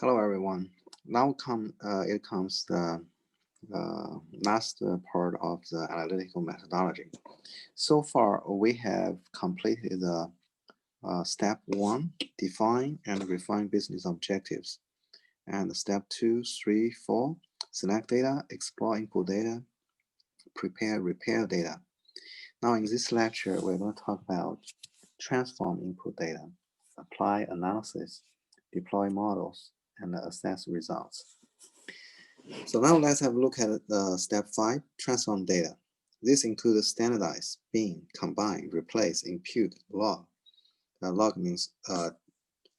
Hello, everyone. Now it comes the last part of the analytical methodology. So far, we have completed the step 1, define and refine business objectives, and step 2, 3, 4, select data, explore input data, prepare, repair data. Now, in this lecture, we're going to talk about transform input data, apply analysis, deploy models, and assess results. So now let's have a look at step 5, transform data. This includes standardize, bin, combine, replace, impute, log. Log means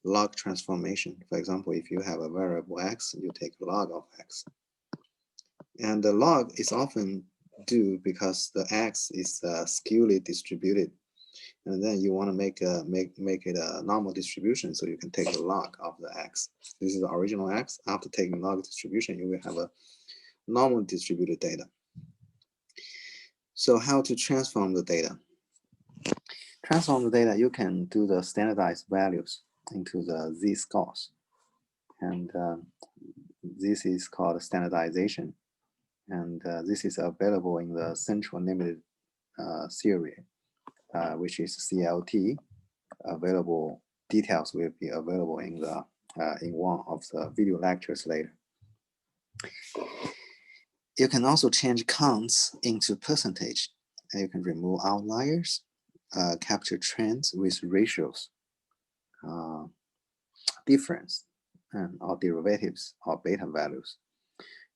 log transformation. For example, if you have a variable x, you take log of x. And the log is often due because the x is skewly distributed. And then you want to make it a normal distribution, so you can take the log of the x. This is the original x. After taking log distribution, you will have a normal distributed data. So how to transform the data? Transform the data, you can do the standardized values into the z-scores. And this is called standardization. And this is available in the central limited series, which is CLT. Available details will be available in the in one of the video lectures later. You can also change counts into percentage, and you can remove outliers, capture trends with ratios, difference, or derivatives or beta values.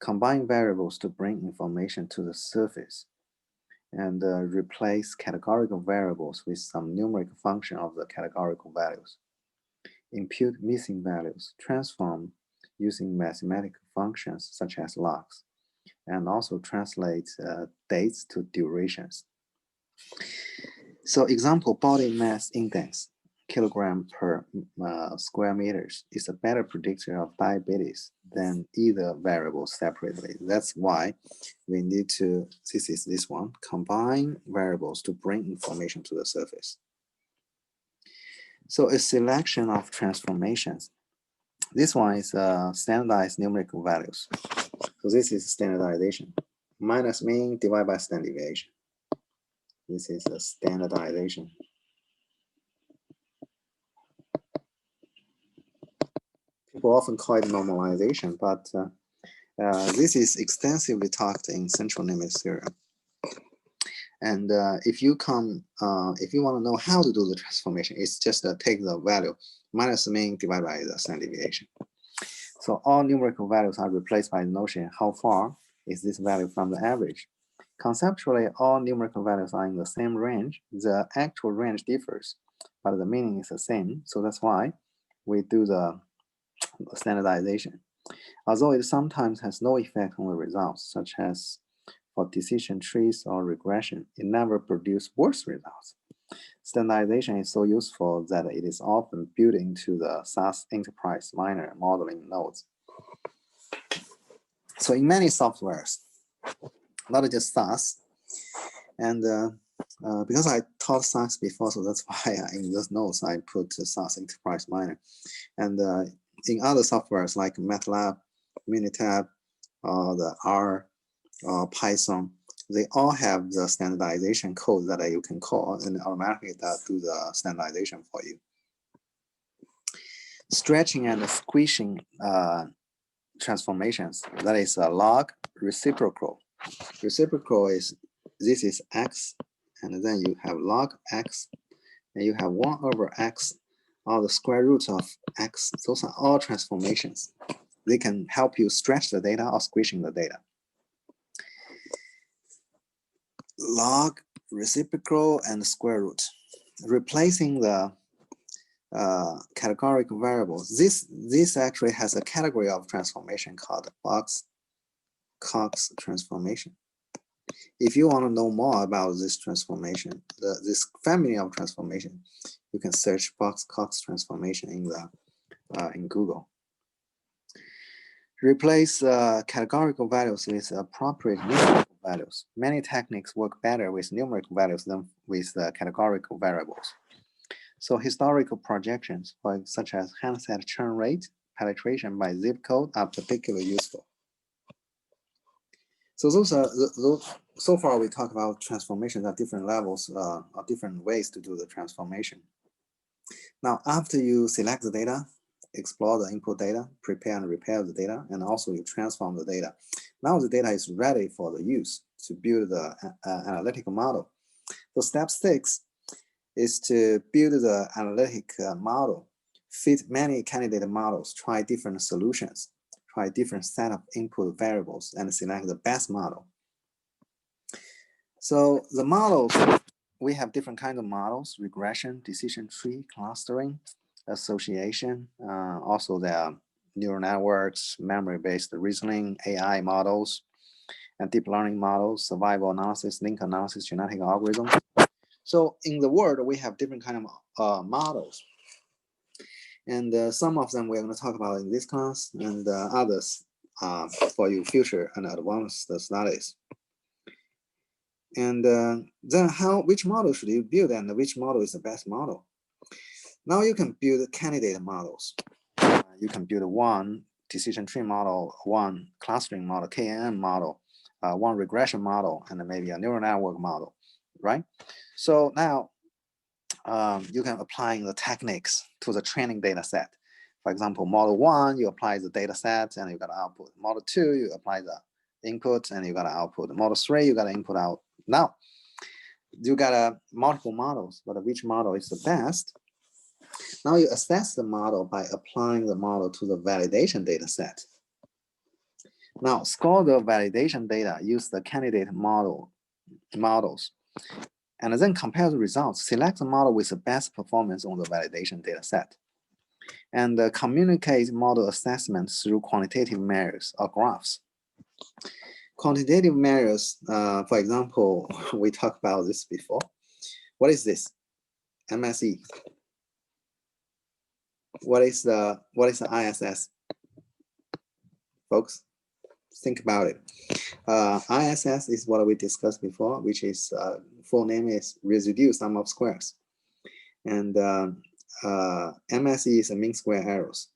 Combine variables to bring information to the surface, and replace categorical variables with some numeric function of the categorical values. Impute missing values, transform using mathematical functions such as logs, and also translate dates to durations. So example, body mass index, kilogram per square meters, is a better predictor of diabetes than either variable separately. That's why we need to, this is this one, combine variables to bring information to the surface. So a selection of transformations. This one is standardized numerical values. So this is standardization. Minus mean divided by standard deviation. This is a standardization. People often call it normalization, but this is extensively talked in central limit theorem. And if you want to know how to do the transformation, it's just take the value minus mean divided by the standard deviation. So all numerical values are replaced by the notion how far is this value from the average. Conceptually, all numerical values are in the same range. The actual range differs, but the meaning is the same. So that's why we do the standardization. Although it sometimes has no effect on the results, such as for decision trees or regression, it never produces worse results. Standardization is so useful that it is often built into the SAS enterprise minor modeling nodes. So in many softwares, not just SAS, and because I taught SAS before, so that's why in those notes I put SAS enterprise minor. And in other softwares like MATLAB, Minitab, the R, Python, they all have the standardization code that you can call, and automatically that do the standardization for you. Stretching and squishing transformations, that is a log reciprocal. Reciprocal is, this is x, and then you have log x, and you have 1 over x, or the square root of x. Those are all transformations. They can help you stretch the data or squishing the data. Log, reciprocal, and square root. Replacing the categorical variables. This actually has a category of transformation called Box-Cox transformation. If you want to know more about this transformation, this family of transformation, you can search Box-Cox transformation in Google. Replace categorical values with appropriate numerical values. Many techniques work better with numerical values than with categorical variables. So historical projections, such as handset churn rate, penetration by zip code are particularly useful. So those are so far we talk about transformations at different levels, or different ways to do the transformation. Now, after you select the data, explore the input data, prepare and repair the data, and also you transform the data. Now the data is ready for the use to build the analytical model. So step 6 is to build the analytic model, fit many candidate models, try different solutions, try different set of input variables, and select the best model. So the models, we have different kinds of models: regression, decision tree, clustering, association. Also, there are neural networks, memory-based reasoning, AI models, and deep learning models, survival analysis, link analysis, genetic algorithms. So in the world, we have different kinds of models. And some of them we're going to talk about in this class, and others for your future and advanced studies. And then which model should you build, and which model is the best model? Now you can build candidate models. You can build one decision tree model, one clustering model, KNN model, one regression model, and maybe a neural network model, right? So now you can apply the techniques to the training data set. For example, model 1, you apply the data set and you got output. Model 2, you apply the input and you got output. Model 3, you got input out. Now, you got multiple models, but which model is the best? Now you assess the model by applying the model to the validation data set. Now, score the validation data, use the candidate models, and then compare the results. Select the model with the best performance on the validation data set. And communicate model assessment through quantitative measures or graphs. Quantitative measures, for example, we talked about this before. What is this? MSE. What is the ISS? Folks, think about it. ISS is what we discussed before, which is full name is residue sum of squares. And MSE is a mean square errors.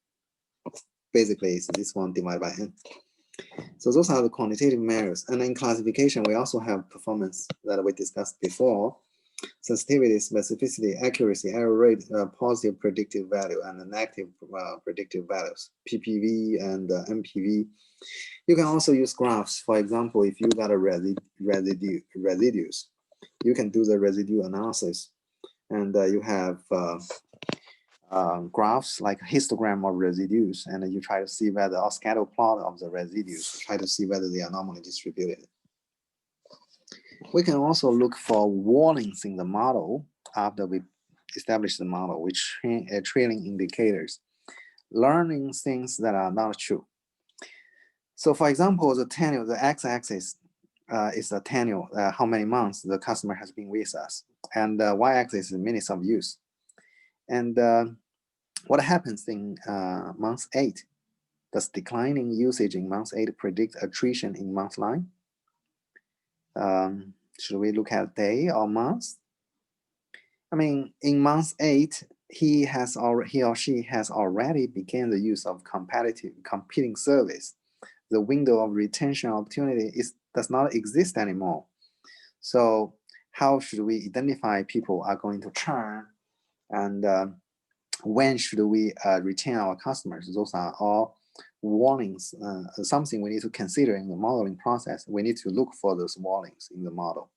Basically, it's this one divided by n. So those are the quantitative measures. And in classification, we also have performance that we discussed before: sensitivity, specificity, accuracy, error rate, positive predictive value, and negative predictive values, PPV and MPV. You can also use graphs. For example, if you got a residues, you can do the residue analysis, and you have graphs like histogram of residues, and you try to see whether, or scatter plot of the residues, try to see whether they are normally distributed. We can also look for warnings in the model after we establish the model, which trailing indicators, learning things that are not true. So for example, the tenure, the x-axis is the tenure, how many months the customer has been with us, and the y-axis is minutes of use. And what happens in month 8? Does declining usage in month 8 predict attrition in month 9? Should we look at day or month? I mean, in month 8, he or she has already begun the use of competing service. The window of retention opportunity does not exist anymore. So how should we identify people are going to churn, and when should we retain our customers? Those are all warnings, something we need to consider in the modeling process. We need to look for those warnings in the model.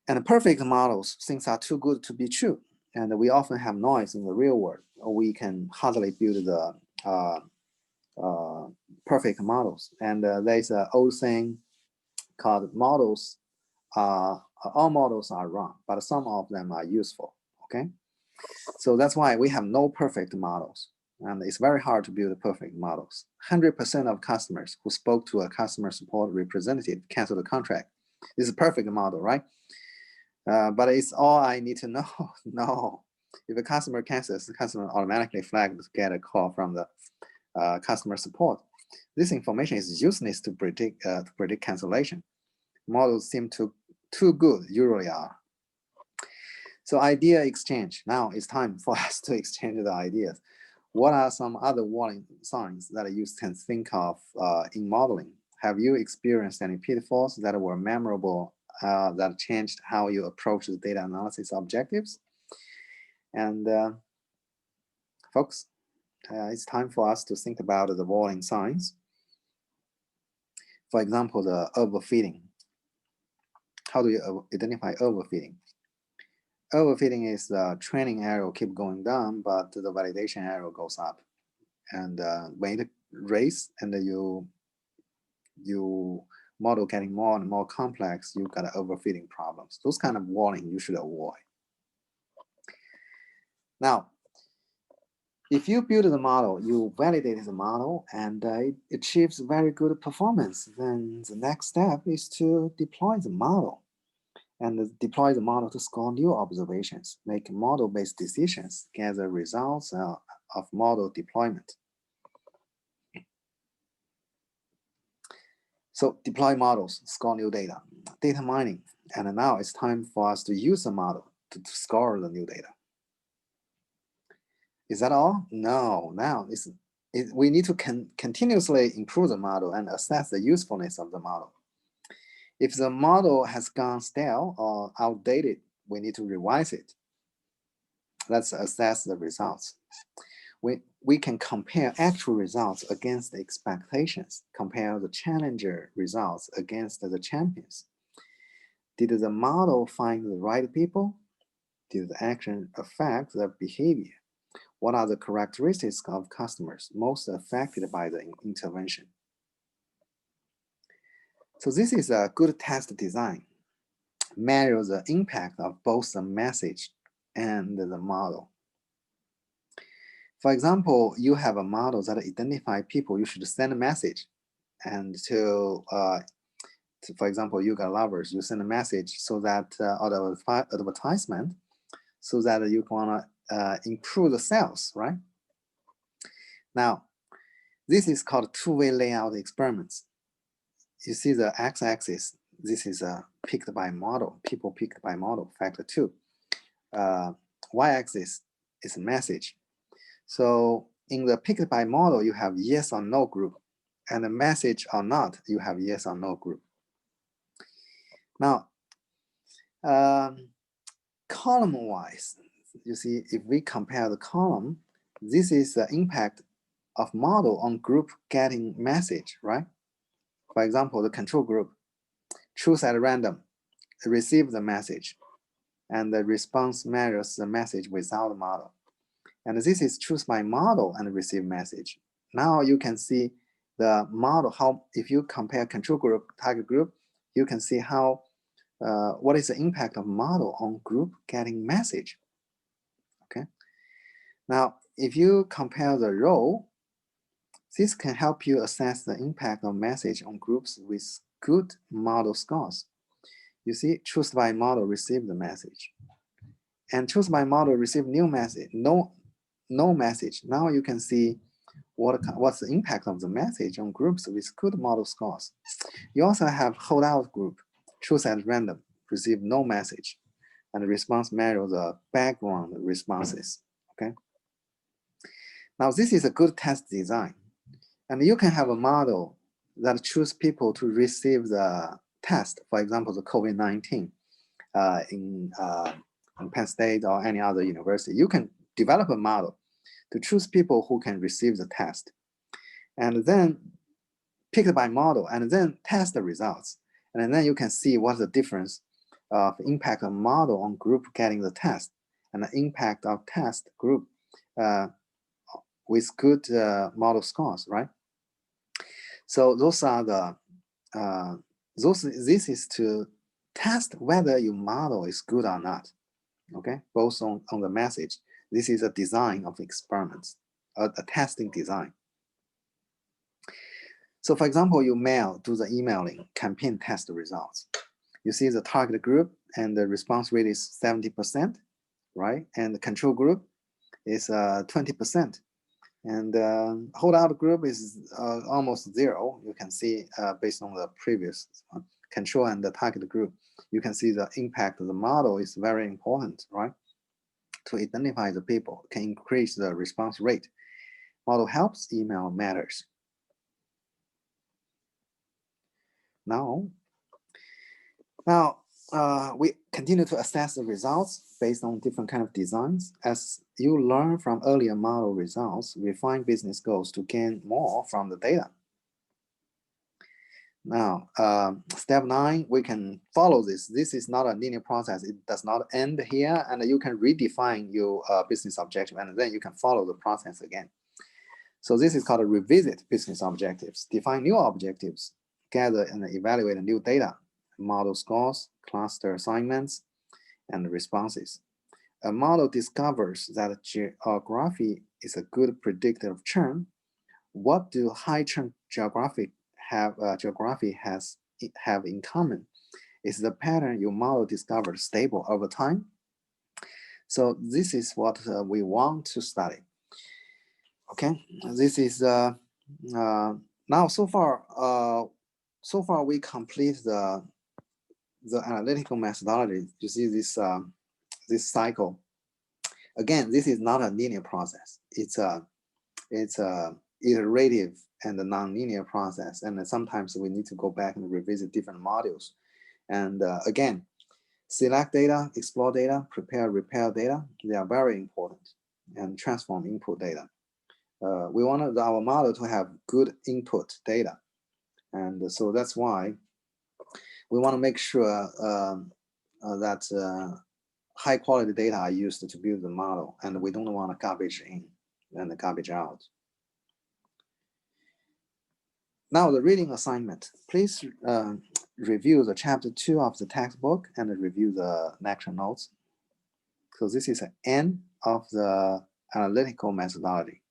And perfect models, things are too good to be true, and we often have noise in the real world. We can hardly build the perfect models. And there's an old saying called models, all models are wrong, but some of them are useful, okay? So that's why we have no perfect models, and it's very hard to build perfect models. 100% of customers who spoke to a customer support representative canceled the contract. This is a perfect model, right? But it's all I need to know. No, if a customer cancels, the customer automatically flagged to get a call from the customer support. This information is useless to predict cancellation. Models seem too good, usually are. So idea exchange. Now it's time for us to exchange the ideas. What are some other warning signs that you can think of in modeling? Have you experienced any pitfalls that were memorable that changed how you approach the data analysis objectives? And folks, it's time for us to think about the warning signs. For example, the overfitting. How do you identify overfitting? Overfitting is the training arrow keep going down, but the validation arrow goes up. And when it raise and you model getting more and more complex, you got overfitting problems. Those kind of warning you should avoid. Now, if you build the model, you validate the model, and it achieves very good performance, then the next step is to deploy the model. And deploy the model to score new observations, make model-based decisions, gather results of model deployment. So deploy models, score new data, data mining, and now it's time for us to use the model to score the new data. Is that all? No, now we need to continuously improve the model and assess the usefulness of the model. If the model has gone stale or outdated, we need to revise it. Let's assess the results. We can compare actual results against the expectations, compare the challenger results against the champions. Did the model find the right people? Did the action affect the behavior? What are the characteristics of customers most affected by the intervention? So this is a good test design. Measure the impact of both the message and the model. For example, you have a model that identifies people you should send a message, and for example, you got lovers, you send a message so that or advertisement, so that you want to improve the sales, right? Now, this is called two-way layout experiments. You see the x-axis, this is picked by model, people picked by model, factor 2. Y-axis is a message. So in the picked by model, you have yes or no group, and the message or not, you have yes or no group. Now, column-wise, you see, if we compare the column, this is the impact of model on group getting message, right? For example, the control group, choose at random, receive the message, and the response measures the message without the model. And this is choose by model and receive message. Now you can see the model, how if you compare control group, target group, you can see how what is the impact of model on group getting message. Okay. Now, if you compare the row, this can help you assess the impact of message on groups with good model scores. You see, choose by model receive the message, and choose by model receive new message, no message. Now you can see what's the impact of the message on groups with good model scores. You also have holdout group, choose at random, receive no message, and the response measure the background responses. Okay. Now this is a good test design, and you can have a model that choose people to receive the test. For example, the COVID-19 in Penn State or any other university. You can develop a model to choose people who can receive the test, and then pick it by model, and then test the results. And then you can see what's the difference of impact of model on group getting the test, and the impact of test group with good model scores, right? So those are the this is to test whether your model is good or not. Okay, both on the message. This is a design of experiments, a testing design. So for example, you do the emailing campaign test results. You see the target group and the response rate is 70%, right? And the control group is 20%. And holdout group is almost 0. You can see based on the previous one. Control and the target group, you can see the impact of the model is very important, right? To identify the people, can increase the response rate. Model helps, email matters. Now we continue to assess the results based on different kind of designs. As you learn from earlier model results, refine business goals to gain more from the data. Now, step 9, we can follow this. This is not a linear process. It does not end here, and you can redefine your business objective, and then you can follow the process again. So this is called a revisit business objectives. Define new objectives, gather and evaluate new data, model scores, cluster assignments, and responses. A model discovers that geography is a good predictor of churn. What do high churn geography have in common? Is the pattern your model discovered stable over time? So this is what we want to study. Okay, this is now so far we complete the analytical methodology. You see this this cycle. Again, this is not a linear process. It's a iterative and a non-linear process, and sometimes we need to go back and revisit different modules. And again, select data, explore data, prepare, repair data. They are very important, and transform input data. We wanted our model to have good input data, and so that's why we want to make sure that high quality data are used to build the model, and we don't want a garbage in and the garbage out. Now the reading assignment. Please review the chapter 2 of the textbook and review the lecture notes. So this is the end of the analytical methodology.